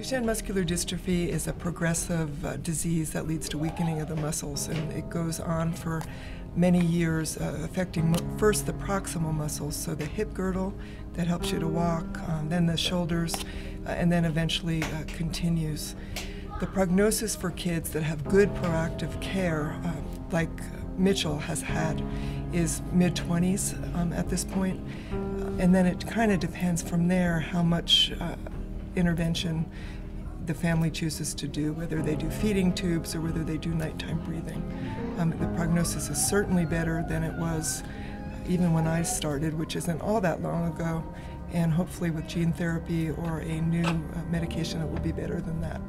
Duchenne muscular dystrophy is a progressive disease that leads to weakening of the muscles, and it goes on for many years, affecting first the proximal muscles, so the hip girdle that helps you to walk, then the shoulders, and then eventually continues. The prognosis for kids that have good proactive care, like Mitchell has had, is mid-20s at this point, and then it kind of depends from there how much intervention the family chooses to do, whether they do feeding tubes or whether they do nighttime breathing. The prognosis is certainly better than it was even when I started, which isn't all that long ago, and hopefully with gene therapy or a new medication it will be better than that.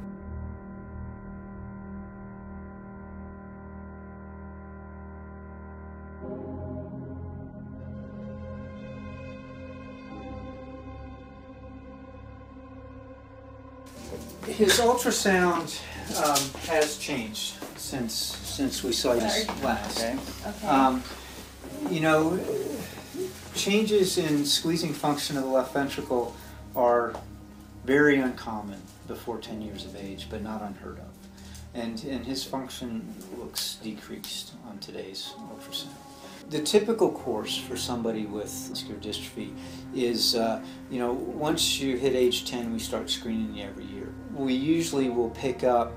His ultrasound has changed since we saw you last. Okay. You know, changes in squeezing function of the left ventricle are very uncommon before 10 years of age, but not unheard of. And his function looks decreased on today's ultrasound. The typical course for somebody with muscular dystrophy is, you know, once you hit age 10, we start screening you every year. We usually will pick up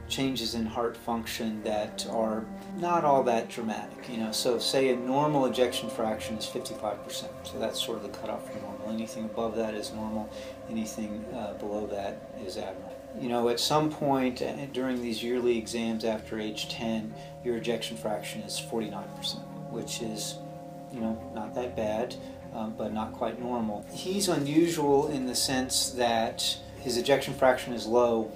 changes in heart function that are not all that dramatic. You know, so say a normal ejection fraction is 55%, so that's sort of the cutoff for normal. Anything above that is normal, anything below that is abnormal. You know, at some point during these yearly exams after age 10, your ejection fraction is 49%, which is, you know, not that bad, but not quite normal. He's unusual in the sense that his ejection fraction is low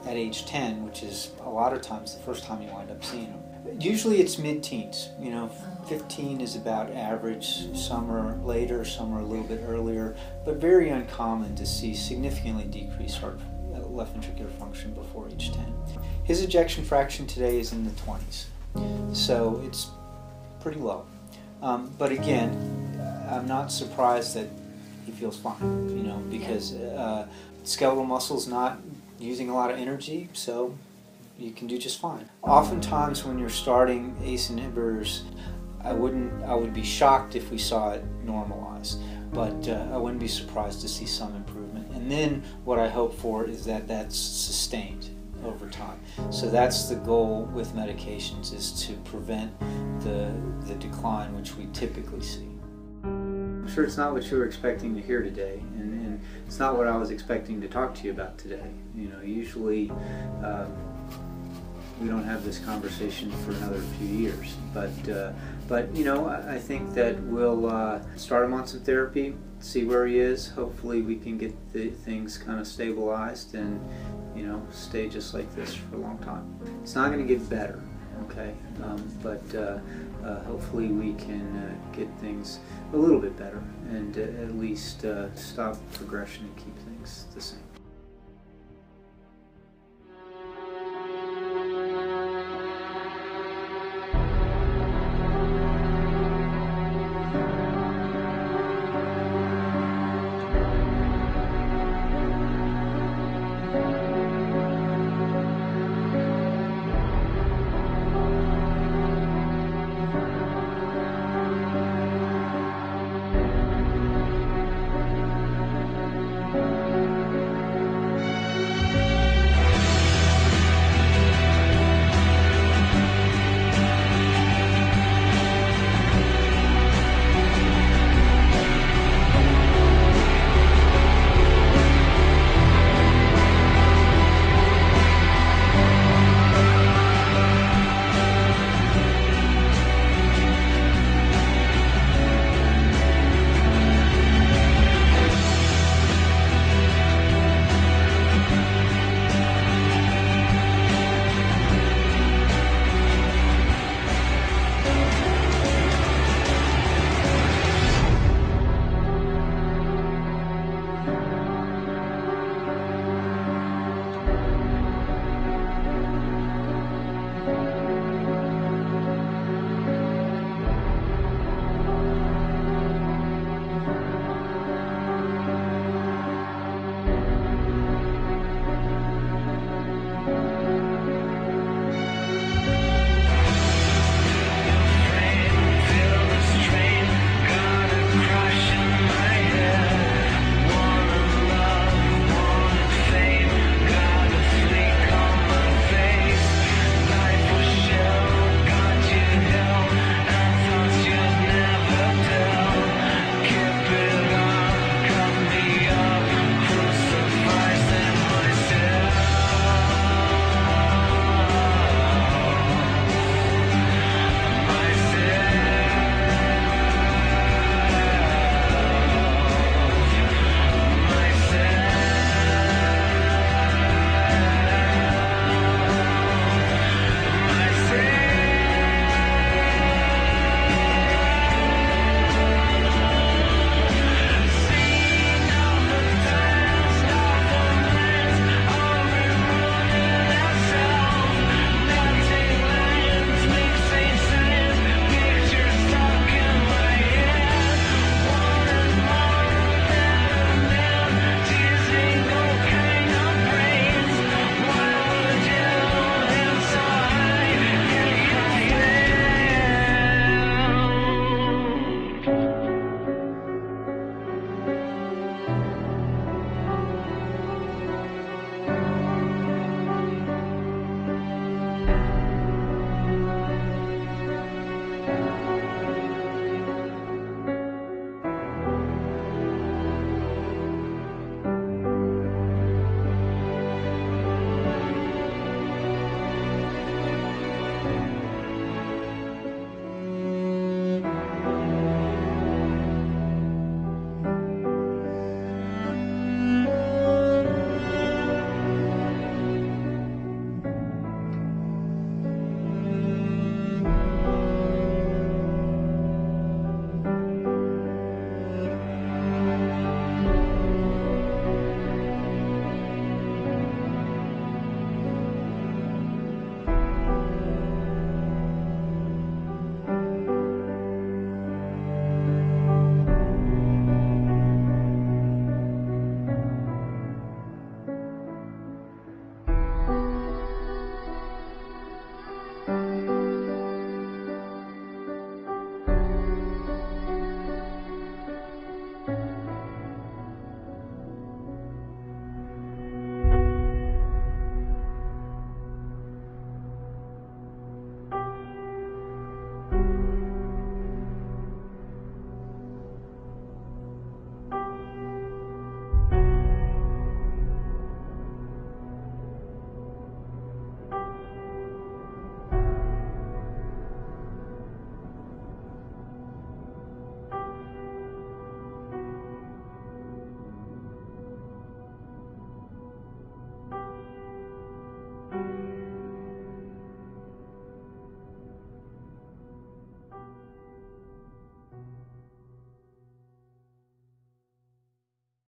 at age 10, which is a lot of times the first time you wind up seeing him. Usually it's mid-teens, you know, 15 is about average. Some are later, some are a little bit earlier, but very uncommon to see significantly decreased left ventricular function before age 10. His ejection fraction today is in the 20s, so it's pretty low. But again, I'm not surprised that he feels fine, you know, because skeletal muscle's not using a lot of energy, so you can do just fine. Oftentimes when you're starting ACE inhibitors, I would be shocked if we saw it normalize, but I wouldn't be surprised to see some improvement. And then what I hope for is that that's sustained over time. So that's the goal with medications, is to prevent the decline which we typically see. I'm sure it's not what you were expecting to hear today, and it's not what I was expecting to talk to you about today. You know, usually we don't have this conversation for another few years, but you know, I think that we'll start him on some therapy, see where he is. Hopefully we can get the things kind of stabilized and, you know, stay just like this for a long time. It's not going to get better, okay, but hopefully we can get things a little bit better and at least stop progression and keep things the same.